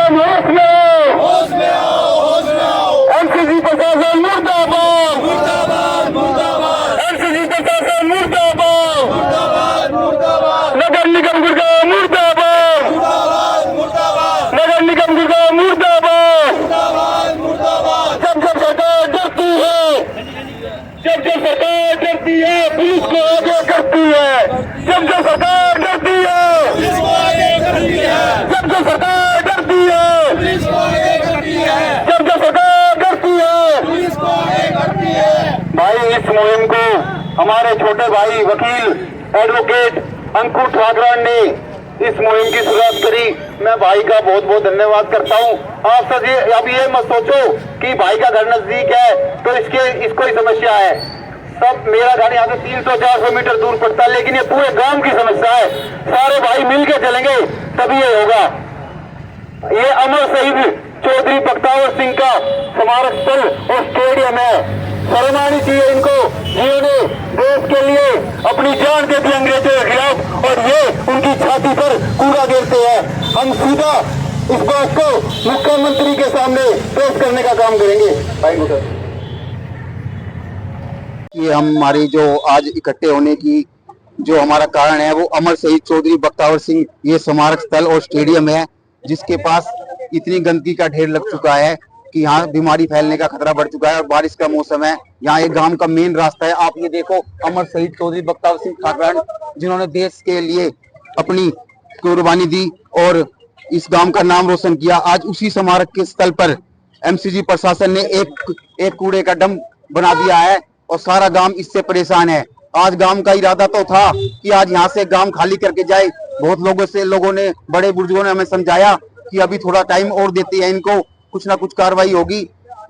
प्रशासन होश में आओ, होश में आओ, होश में आओ। एमसीजी प्रशासन मुर्दाबाद, मुर्दाबाद, मुर्दाबाद, एमसीजी प्रशासन मुर्दाबाद, मुर्दाबाद, मुर्दाबाद, नगर निगम गुड़गांव मुर्दाबाद, मुर्दाबाद, मुर्दाबाद, नगर निगम गुड़गांव मुर्दाबाद। मुर्दाबाद, मुर्दाबाद। जब जब सरकार डरती है, जब जब सरकार डरती है, पुलिस को आगे करती है। जब जब सरकार डरती है, पुलिस को आगे करती है, जब जब सरकार डरती है, पुलिस को आगे करती है, जब जब सरकार डरती है। पुलिस को आगे करती है। भाई इस मुहिम को हमारे छोटे भाई वकील एडवोकेट अंकुर ठाकरान ने इस मुहिम की शुरुआत करी। मैं भाई का बहुत बहुत धन्यवाद करता हूं। आप सब अब ये मत सोचो कि भाई का घर नजदीक है तो इसको ही समस्या है। सब मेरा घर यहाँ से 300-400 मीटर दूर पड़ता है, लेकिन ये पूरे गांव की समस्या है। सारे भाई मिलके चलेंगे तभी ये होगा। ये अमर शहीद चौधरी बख्तावर सिंह का स्मारक स्थल और स्टेडियम है। सम्मानित चाहिए इनको, जिन्होंने देश के लिए अपनी जान दे दी अंग्रेजों के खिलाफ, और ये उनकी छाती पर कूड़ा गिरते हैं। हम सीधा इस बात को मुख्यमंत्री के सामने पेश करने का काम करेंगे। भाई कि हमारी जो आज इकट्ठे होने की जो हमारा कारण है वो अमर शहीद चौधरी बख्तावर सिंह ये स्मारक स्थल और स्टेडियम है, जिसके पास इतनी गंदगी का ढेर लग चुका है कि यहाँ बीमारी फैलने का खतरा बढ़ चुका है। और बारिश का मौसम है, यहाँ एक गांव का मेन रास्ता है। आप ये देखो, अमर शहीद चौधरी बख्तावर सिंह ठाकरान जिन्होंने देश के लिए अपनी कुर्बानी दी और इस गांव का नाम रोशन किया, आज उसी स्मारक के स्थल पर एमसीजी प्रशासन ने एक कूड़े का डंप बना दिया है और सारा गांव इससे परेशान है। आज गांव का इरादा तो था कि आज यहाँ से गांव खाली करके जाए। बहुत लोगों ने बड़े बुजुर्गों ने हमें समझाया कि अभी थोड़ा टाइम और देते हैं इनको, कुछ ना कुछ कार्रवाई होगी।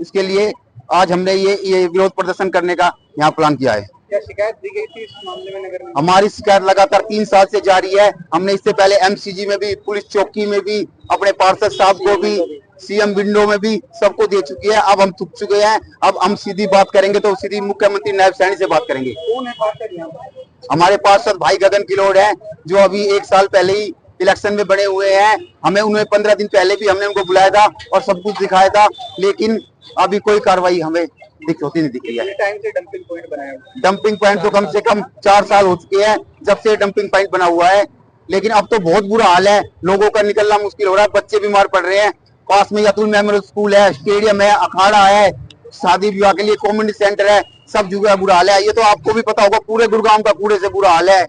इसके लिए आज हमने ये विरोध प्रदर्शन करने का यहाँ प्लान किया है। क्या शिकायत दी गई थी इस मामले में नगर में? हमारी शिकायत लगातार 3 साल से जारी है। हमने इससे पहले एमसीजी में भी, पुलिस चौकी में भी, अपने पार्षद साहब को भी, सीएम विंडो में भी सबको दे चुकी है। अब हम थक चुके हैं। अब हम सीधी बात करेंगे तो सीधी मुख्यमंत्री नायब सैनी से बात करेंगे। कौन है पार्षद यहाँ पर? हमारे पार्षद भाई गगन किलोड़ है, जो अभी 1 साल पहले ही इलेक्शन में बने हुए हैं। हमें उन्हें 15 दिन पहले भी हमने उनको बुलाया था और सब कुछ दिखाया था, लेकिन अभी कोई कार्रवाई हमें होती नहीं दिख रही है। टाइम से डंपिंग पॉइंट बनाया हुआ है? डंपिंग पॉइंट तो कम से कम 4 साल हो चुके हैं जब से डंपिंग पॉइंट बना हुआ है, लेकिन अब तो बहुत बुरा हाल है। लोगों का निकलना मुश्किल हो रहा है, बच्चे बीमार पड़ रहे हैं। पास में अतुल मेमोरियल स्कूल है, स्टेडियम है, अखाड़ा है, शादी विवाह के लिए कम्युनिटी सेंटर है, सब जगह बुरा हाल है। ये तो आपको भी पता होगा, पूरे गुड़गांव का कूड़े से बुरा हाल है।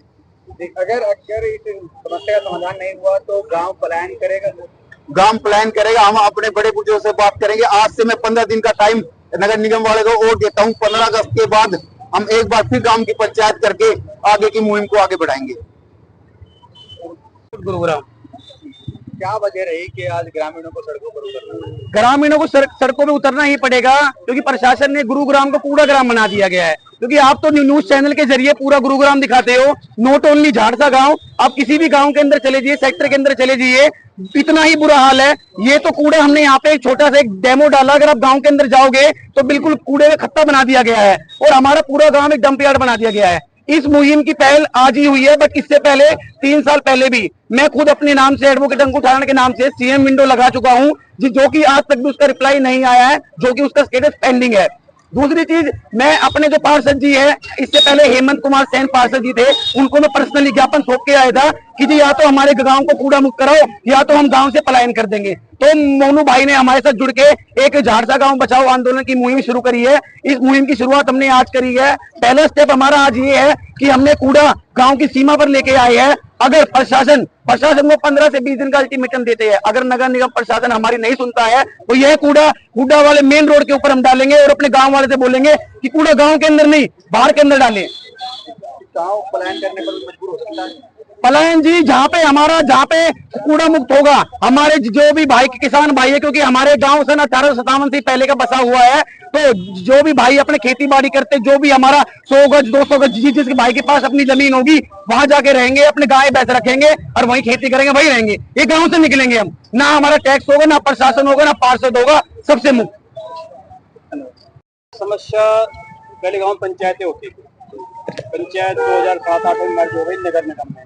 अगर इस समस्या का समाधान नहीं हुआ तो गांव पलायन करेगा? गांव प्लान करेगा। हम अपने बड़े बुजुर्गों से बात करेंगे। आज से मैं 15 दिन का टाइम नगर निगम वाले को और देता हूं। 15 अगस्त के बाद हम एक बार फिर गांव की पंचायत करके आगे की मुहिम को आगे बढ़ाएंगे। गुरुग्राम क्या वजह रही कि आज ग्रामीणों को सड़कों पर उतरना? ग्रामीणों को सड़कों पे उतरना ही पड़ेगा, क्योंकि प्रशासन ने गुरुग्राम को कूड़ा ग्राम बना दिया गया है। क्योंकि आप तो न्यूज चैनल के जरिए पूरा गुरुग्राम दिखाते हो, नॉट ओनली झाड़सा गांव, आप किसी भी गांव के अंदर चले जाइए, सेक्टर के अंदर चले जाइए, इतना ही बुरा हाल है। ये तो कूड़ा हमने यहाँ पे एक छोटा सा एक डेमो डाला, अगर आप गांव के अंदर जाओगे तो बिल्कुल कूड़े का खत्ता बना दिया गया है और हमारा पूरा गांव एक डंप यार्ड बना दिया गया है। इस मुहिम की पहल आज ही हुई है, बट इससे पहले 3 साल पहले भी मैं खुद अपने नाम से, एडवोकेट अंकुर ठाकरान के नाम से सीएम विंडो लगा चुका हूं, जो कि आज तक भी उसका रिप्लाई नहीं आया है, जो कि उसका स्टेटस पेंडिंग है। दूसरी चीज, मैं अपने जो पार्षद जी है, इससे पहले हेमंत कुमार सेन पार्षद जी थे, उनको मैं पर्सनली ज्ञापन सौंप के आया था कि जी या तो हमारे गांव को कूड़ा मुक्त कराओ या तो हम गांव से पलायन कर देंगे। तो मोनू भाई ने हमारे साथ जुड़ के एक झाड़सा गांव बचाओ आंदोलन की मुहिम शुरू करी है। इस मुहिम की शुरुआत हमने आज करी है। पहला स्टेप हमारा आज ये है कि हमने कूड़ा गांव की सीमा पर लेके आए हैं। अगर प्रशासन को 15 से 20 दिन का अल्टीमेटम देते हैं, अगर नगर निगम प्रशासन हमारी नहीं सुनता है तो यह कूड़ा वाले मेन रोड के ऊपर हम डालेंगे और अपने गांव वाले से बोलेंगे कि कूड़ा गांव के अंदर नहीं, बाहर के अंदर डालें। गांव पलायन करने पर मजबूर हो सकता है। पलायन जी, जहाँ पे कूड़ा मुक्त होगा, हमारे जो भी भाई किसान भाई है, क्योंकि हमारे गांव सन 1857 से पहले का बसा हुआ है, तो जो भी भाई अपने खेती बाड़ी करते, जो भी हमारा 100 गज 200 गज जिसके भाई के पास अपनी जमीन होगी, वहां जाके रहेंगे, अपने गाय भैंस रखेंगे और वहीं खेती करेंगे, वहीं रहेंगे। ये गांव से निकलेंगे हम, ना हमारा टैक्स होगा, ना प्रशासन होगा, ना पार्षद होगा, सबसे मुक्त। समस्या पहले गांव पंचायतें होती थी, पंचायत 2007-8 में मर्ज हो गई नगर निगम में।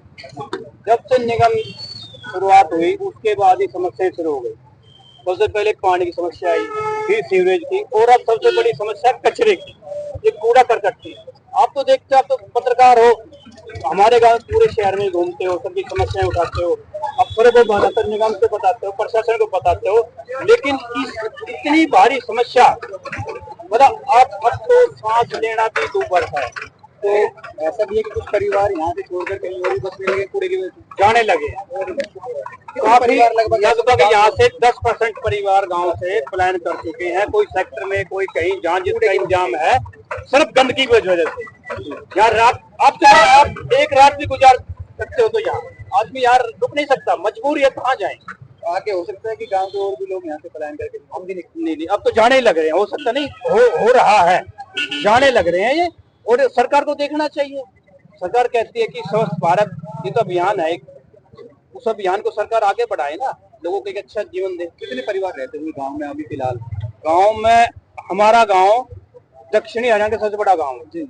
जब से निगम शुरुआत हुई उसके बाद ही समस्या शुरू हो गई। सबसे पहले पानी की समस्या आई, फिर सीवरेज की, और अब सबसे बड़ी समस्या कचरे की, ये कूड़ा करकट की। आप तो देखते हो, आप तो पत्रकार हो, हमारे गांव पूरे शहर में घूमते हो, सबकी समस्याएं उठाते हो, अफसरों को बताते हो, निगम से बताते हो, प्रशासन को बताते हो, लेकिन इतनी भारी समस्या, मतलब आप अब तो सांस लेना भी दूभर है। तो ऐसा भी है कि कुछ परिवार यहाँ से छोड़कर कहीं और भी बसने लगे, कूड़े की वजह से जाने लगे। काफी लगभग यहाँ से 10% परिवार गांव से पलायन कर चुके हैं, कोई सेक्टर में, कोई कहीं, जहाँ जिसका इंतजाम है सिर्फ गंदगी की वजह से। यार रात आप एक रात भी गुजार सकते हो तो यहाँ आदमी यार रुक नहीं सकता, मजबूरी है, कहाँ जाए। आगे हो सकता है कि गांव के और भी लोग यहाँ से पलायन करके, हम भी नहीं, अब तो जाने लग रहे हैं, हो सकता नहीं, हो रहा है, जाने लग रहे हैं ये। और सरकार को देखना चाहिए, सरकार कहती है कि स्वच्छ भारत ये तो अभियान है, उस अभियान को सरकार आगे बढ़ाए ना, लोगों को एक अच्छा जीवन दे। कितने परिवार रहते हैं गांव में अभी फिलहाल? गांव में हमारा गांव दक्षिणी हरियाणा का सबसे बड़ा गांव है,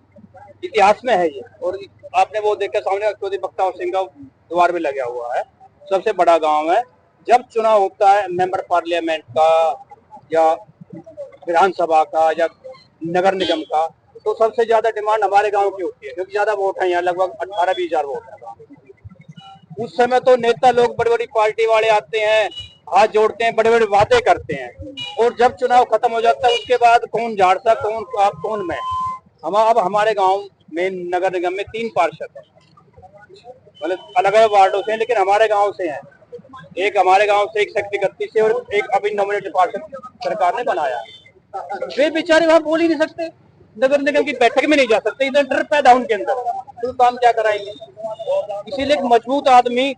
इतिहास में है ये। और आपने वो देखा सामने चौधरी बख्तावर सिंह का द्वार भी लगा हुआ है, सबसे बड़ा गांव है। जब चुनाव होता है मेंबर पार्लियामेंट का या विधानसभा का या नगर निगम का, तो सबसे ज्यादा डिमांड हमारे गांव की होती है, क्योंकि ज्यादा वोट है यहाँ, लगभग 18-20 हजार वोट है। उस समय तो नेता लोग, बड़ी बड़ी पार्टी वाले आते हैं, हाथ जोड़ते हैं, बड़े बड़े वादे करते हैं, और जब चुनाव खत्म हो जाता है उसके बाद कौन झाड़सा, कौन आप, कौन मैं। अब हमारे गांव में नगर निगम में 3 पार्षद हैं, मतलब अलग अलग वार्डों से हैं, लेकिन हमारे गांव से हैं। एक हमारे गांव से, एक सेक्टर 31 से, और एक अभी नॉमिनेटेड पार्षद सरकार ने बनाया। वे बेचारे वहां बोल ही नहीं सकते, नगर निगम की बैठक में नहीं जा सकते, इधर डर पैदा उनके अंदर, तो काम क्या कराएंगे। इसीलिए एक मजबूत आदमी,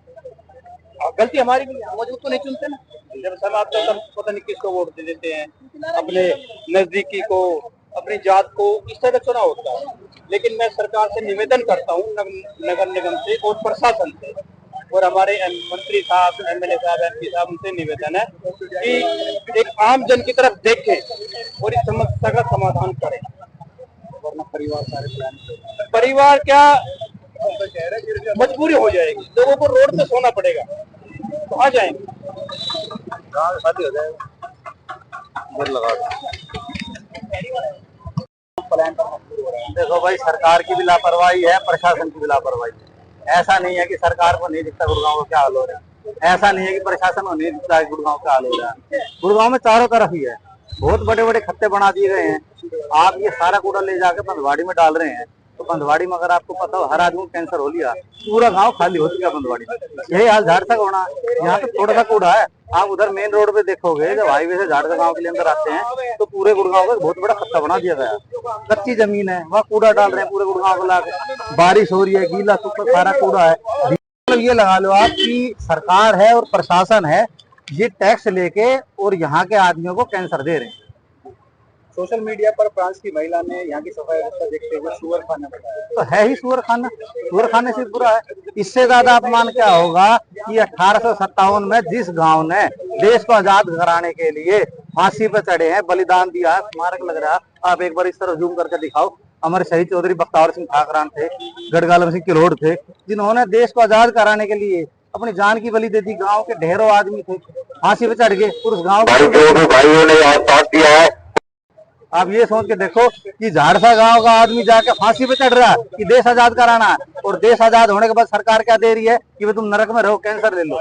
गलती हमारी भी, मजबूत तो नहीं चुनते ना, जब समय आता है तब पता नहीं किसको वोट दे देते हैं, अपने नजदीकी को, अपनी जात को, इस तरह चुनाव होता है। लेकिन मैं सरकार से निवेदन करता हूँ, नगर निगम से और प्रशासन से, और हमारे मंत्री साहब, MLA साहब, MP साहब, उनसे निवेदन है कि एक आम जन की तरफ देखें और इस समस्या का समाधान करें। वरना परिवार क्या मजबूरी हो जाएगी, लोगों को रोड पे सोना पड़ेगा, तो आ जाएंगे, शादी हो जाएगा। देखो भाई, सरकार की भी लापरवाही है, प्रशासन की भी लापरवाही है। ऐसा नहीं है कि सरकार को नहीं दिखता गुड़गांव का क्या हाल हो रहा है, ऐसा नहीं है कि प्रशासन को नहीं दिखता है गुड़गांव का हाल हो रहा है। गुड़गांव में चारों तरफ ही है, बहुत बड़े बड़े खत्ते बना दिए गए हैं। आप ये सारा कूड़ा ले जाकर बंधवाड़ी में डाल रहे हैं, तो बंधवाड़ी में अगर आपको पता हो हर आदमी को कैंसर हो लिया, पूरा गांव खाली हो चुका बंधवाड़ी में। यही हाल झाड़सा का होना, यहाँ पे थोड़ा सा कूड़ा है, आप उधर मेन रोड पे देखोगे, जब हाईवे से झाड़सा गांव के लिए अंदर आते हैं, तो पूरे गुड़गांव का बहुत बड़ा खत्ता बना दिया गया। कच्ची जमीन है, वहाँ कूड़ा डाल रहे हैं पूरे गुड़गांव को लाकर, बारिश हो रही है, गीला सूखा सारा कूड़ा है। मतलब ये लगा लो आप कि सरकार है और प्रशासन है, ये टैक्स लेके और यहाँ के आदमियों को कैंसर दे रहे हैं। सोशल मीडिया पर फ्रांस की महिला ने यहाँ की सफाई व्यवस्था देखते हुए सुअर खाना बताया, तो है ही सुअर खाना, सुअर खाने से बुरा है। इससे ज्यादा अपमान क्या होगा कि 1857 में जिस गांव ने देश को आजाद कराने के लिए फांसी पे चढ़े हैं, बलिदान दिया है, स्मारक लग रहा है, आप एक बार इस तरह जूम करके दिखाओ। हमारे शहीद चौधरी बख्तावर सिंह ठाकरान थे, गढ़गालम सिंह किलोड़ थे, जिन्होंने देश को आजाद कराने के लिए अपनी जान की बलि दे दी। गाँव के ढेरों आदमी थे, फांसी पे चढ़ गए, उस गाँव भाइयों ने साथ दिया है। आप ये सोच के देखो कि झाड़सा गांव का आदमी जाके फांसी पे चढ़ रहा है कि देश आजाद कराना है, और देश आजाद होने के बाद सरकार क्या दे रही है कि तुम नरक में रहो, कैंसर ले लो।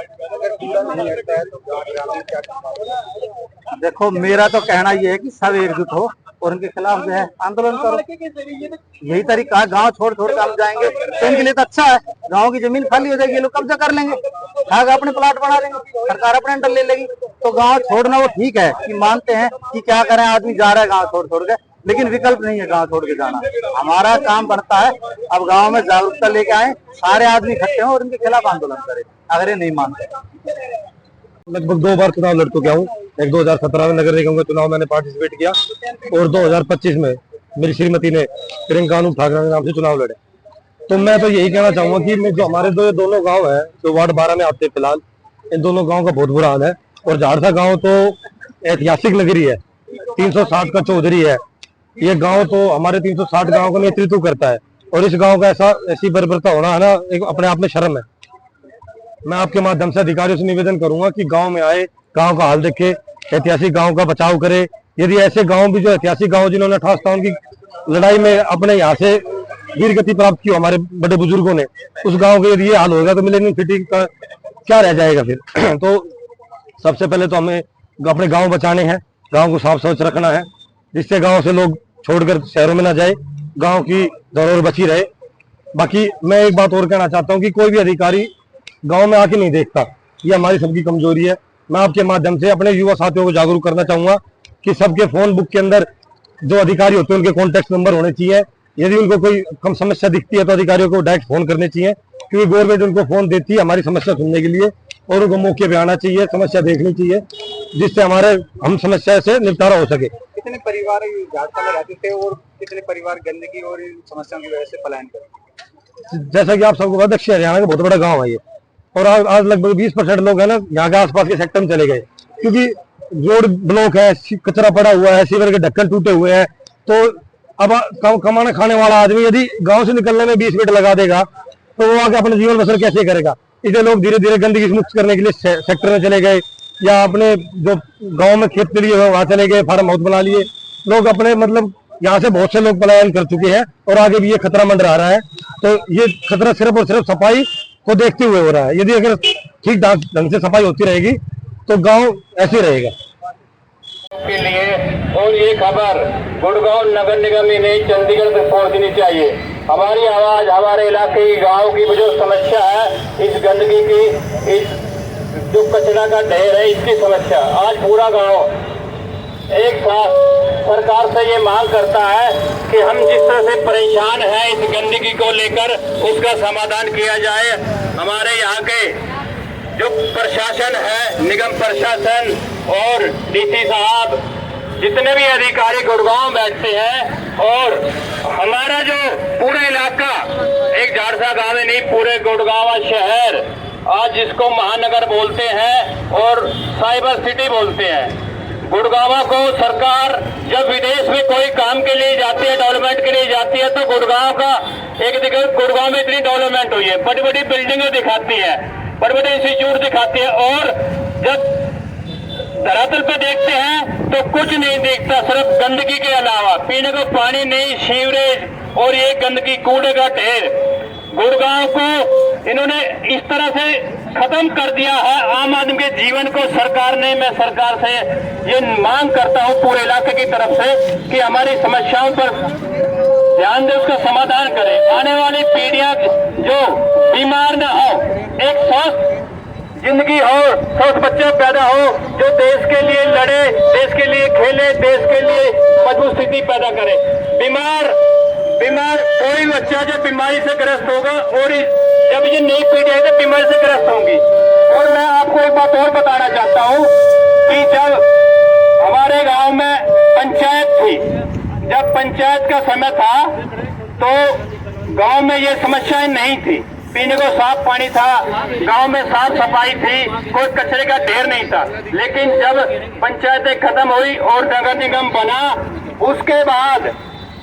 देखो, मेरा तो कहना ये है कि सब एकजुट हो और उनके खिलाफ जो है आंदोलन करो, यही तरीका है। गांव छोड़ छोड़ के हम जाएंगे तो इनके लिए तो अच्छा है, गांव की जमीन खाली हो जाएगी, ये लोग कब्जा कर लेंगे, आगे अपने प्लाट बना लेंगे, सरकार अपने अंडर ले लेगी। तो गांव छोड़ना वो ठीक है कि मानते हैं कि क्या करें, आदमी जा रहा है गांव छोड़ छोड़ के, लेकिन विकल्प नहीं है गांव छोड़ के जाना। हमारा काम बनता है अब गांव में जागरूकता लेके आए, सारे आदमी इकट्ठे हों और इनके खिलाफ आंदोलन करें, अगर ये नहीं मानते। लगभग 2 बार चुनाव लड़ चुका हूँ। एक 2017 में नगर निगम के चुनाव मैंने पार्टिसिपेट किया, और 2025 में मेरी श्रीमती ने प्रियंका ठाकरे के नाम से चुनाव लड़े। तो मैं तो यही कहना चाहूंगा कि मैं जो हमारे दोनों गांव हैं जो वार्ड 12 में आते हैं फिलहाल, इन दोनों गांव का बहुत बुरा हाल है। और झाड़सा गांव तो ऐतिहासिक नगरी है, 360 का चौधरी है ये गांव, तो हमारे 360 गांव का नेतृत्व करता है। और इस गांव का ऐसी बर्बरता होना है ना, एक अपने आप में शर्म है। मैं आपके माध्यम से अधिकारियों से निवेदन करूंगा कि गांव में आए, गांव का हाल देखे, ऐतिहासिक गांव का बचाव करे। यदि ऐसे गांव भी जो ऐतिहासिक गांव जिन्होंने 28 टाउन की लड़ाई में अपने यहाँ से वीर गति प्राप्त की हमारे बड़े बुजुर्गों ने, उस गांव के यदि ये हाल होगा तो मिलेनियम सिटी का क्या रह जाएगा फिर। तो सबसे पहले तो हमें अपने गांव बचाने हैं, गांव को साफ स्वच्छ रखना है, जिससे गांव से लोग छोड़कर शहरों में ना जाए, गांव की धरोहर बची रहे। बाकी मैं एक बात और कहना चाहता हूं कि कोई भी अधिकारी गांव में आके नहीं देखता, ये हमारी सबकी कमजोरी है। मैं आपके माध्यम से अपने युवा साथियों को जागरूक करना चाहूंगा कि सबके फोन बुक के अंदर जो अधिकारी होते हैं उनके कॉन्टेक्ट नंबर होने चाहिए। यदि उनको कोई कम समस्या दिखती है तो अधिकारियों को डायरेक्ट फोन करने चाहिए, क्योंकि गवर्नमेंट उनको फोन देती है हमारी समस्या सुनने के लिए, और उनको मौके पे आना चाहिए, समस्या देखनी चाहिए, जिससे हम समस्या से निपटारा हो सके। कितने परिवार झाड़सा में रहते थे और कितने परिवार गंदगी और इन समस्याओं की वजह से पलायन कर? जैसा कि आप सबको पता, दक्षिण हरियाणा का बहुत बड़ा गाँव है ये, और आज लगभग 20% लोग है ना यहाँ के आसपास के सेक्टर में चले गए, क्योंकि रोड ब्लॉक है, कचरा पड़ा हुआ है, सीवर के ढक्कन टूटे हुए हैं। तो अब कमाना खाने वाला आदमी यदि गांव से निकलने में 20 मिनट लगा देगा तो वो आके अपना जीवन बसर कैसे करेगा। इसलिए लोग धीरे धीरे गंदगी से मुक्त करने के लिए सेक्टर में चले गए, या अपने जो गांव में खेत के लिए वहां चले गए, फार्म हाउस बना लिए लोग अपने। मतलब यहाँ से बहुत से लोग पलायन कर चुके हैं और आगे भी ये खतरा मंडरा रहा है। तो ये खतरा सिर्फ और सिर्फ सफाई को देखते हुए हो रहा है। यदि अगर ठीक ढंग से सफाई होती रहेगी तो गांव ऐसे रहेगा। के लिए और ये खबर गुड़गांव नगर निगम ही नहीं, चंडीगढ़ तक पहुंचनी चाहिए। हमारी आवाज हमारे इलाके की गांव की जो समस्या है, इस गंदगी की, इस जो कचरा का ढेर है, इसकी समस्या आज पूरा गांव एक साथ सरकार से ये मांग करता है कि हम जिस तरह से परेशान हैं इस गंदगी को लेकर, उसका समाधान किया जाए। हमारे यहाँ के जो प्रशासन है, निगम प्रशासन और डीसी साहब, जितने भी अधिकारी गुड़गांव बैठते हैं, और हमारा जो पूरा इलाका, एक झाड़सा गांव में नहीं, पूरे गुड़गांव शहर आज जिसको महानगर बोलते हैं और साइबर सिटी बोलते हैं, गुड़गांव को सरकार जब विदेश में कोई काम के लिए जाती है, डेवलपमेंट के लिए जाती है, तो गुड़गांव का एक जगह गुड़गांव में इतनी डेवलपमेंट हुई है, बड़ी बड़ी बिल्डिंगें दिखाती है, बड़े बड़े इंस्टीट्यूट दिखाते हैं, और जब धरातल पे देखते हैं तो कुछ नहीं दिखता, सिर्फ गंदगी के अलावा पीने को पानी नहीं, सीवरेज और ये गंदगी, कूड़े का ढेर। गुड़गांव को इन्होंने इस तरह से खत्म कर दिया है, आम आदमी के जीवन को सरकार ने। मैं सरकार से ये मांग करता हूँ पूरे इलाके की तरफ से कि हमारी समस्याओं पर ध्यान दे, उसका समाधान करें। आने वाली पीढ़ियां जो बीमार न हो, एक स्वस्थ जिंदगी हो, स्वस्थ बच्चे पैदा हो, जो देश के लिए लड़े, देश के लिए खेले, देश के लिए मजबूत स्थिति पैदा करे। बीमार कोई बच्चा जब बीमारी से ग्रस्त होगा, और जब ये नई पीढ़ी है तो बीमारी से ग्रस्त होंगी। और मैं आपको एक बात और बताना चाहता हूँ कि जब हमारे गांव में पंचायत थी, जब पंचायत का समय था तो गांव में ये समस्याएं नहीं थी, पीने को साफ पानी था, गांव में साफ सफाई थी, कोई कचरे का ढेर नहीं था। लेकिन जब पंचायतें खत्म हुई और नगर निगम बना, उसके बाद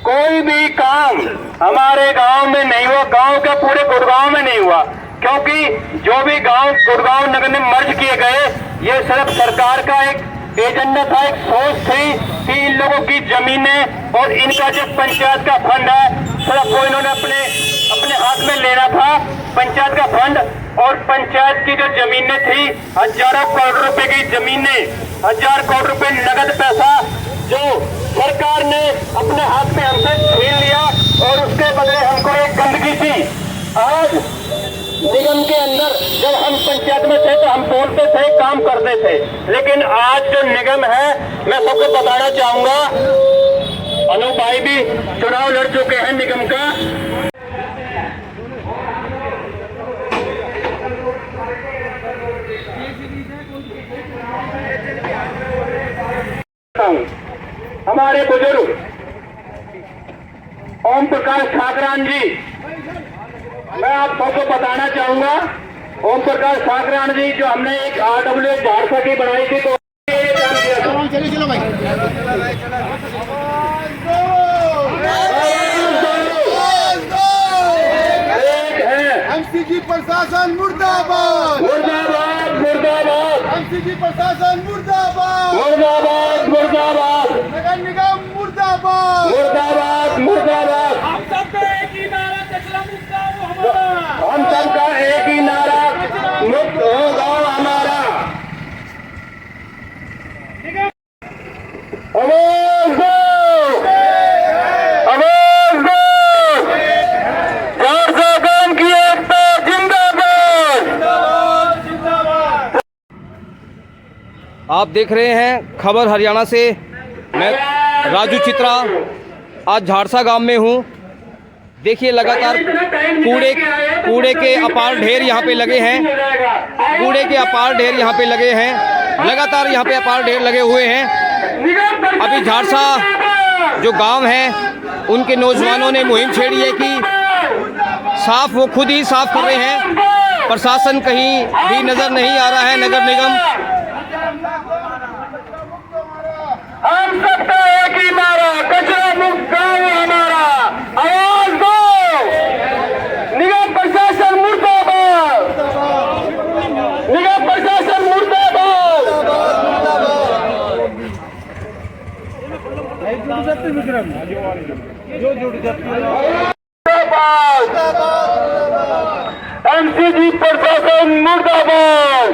कोई भी काम हमारे गांव में नहीं हुआ, गांव के पूरे गुड़गांव में नहीं हुआ, क्योंकि जो भी गांव गुड़गांव नगर में मर्ज किए गए, ये सिर्फ सरकार का एक एजेंडा था, एक सोच थी कि इन लोगों की जमीनें और इनका जो पंचायत का फंड है, सिर्फ वो इन्होंने अपने हाथ में लेना था, पंचायत का फंड। और पंचायत की जो जमीनें थी, हजारों करोड़ रुपए की जमीनें, 1000 करोड़ रुपए नगद पैसा जो सरकार ने अपने हाथ में हमसे छीन लिया, और उसके बदले हमको एक गंदगी थी। आज निगम के अंदर जब हम पंचायत में थे तो हम बोलते थे, काम करते थे, लेकिन आज जो निगम है, मैं सबको बताना चाहूंगा, अनूप भाई भी चुनाव लड़ चुके हैं निगम का। हमारे बुजुर्ग ओम प्रकाश ठाकरान जी, मैं आप सबको बताना चाहूंगा, ओम प्रकाश ठाकरान जी जो हमने एक RWA झाड़सा की बनाई थी, तो चलो भाई, एक है MCG प्रशासन मुर्दाबाद, मुर्दाबाद मुर्दाबाद, MCG एमसीडी प्रशासन मुर्दाबाद मुर्दाबाद मुर्दाबाद नगर निगम मुर्दाबाद मुर्दाबाद मुर्दाबाद हम सबका एक ही नारा कचरा मुक्त हमारा हम सबका एक ही नारा मुक्त हो गाँव हमारा आवाज दो आवाज दो झारसा गांव की एकता जिंदाबाद जिंदाबाद। आप देख रहे हैं खबर हरियाणा से। मैं राजू चित्रा आज झारसा गांव में हूं। देखिए लगातार कूड़े के अपार ढेर यहाँ पे लगे हैं। कूड़े के अपार ढेर यहाँ पे लगे हैं। लगातार यहाँ पे अपार ढेर लगे हुए हैं। अभी झारसा जो गांव है उनके नौजवानों ने मुहिम छेड़ी है कि साफ वो खुद ही साफ कर रहे हैं। प्रशासन कहीं भी नजर नहीं आ रहा है। नगर निगम हम सबका एक ही नारा कचरा मुक्त गाँव हमारा आवाज दो निगम प्रशासन मुर्दाबाद निगम प्रशासन मुर्दाबाद एमसीडी प्रशासन मुर्दाबाद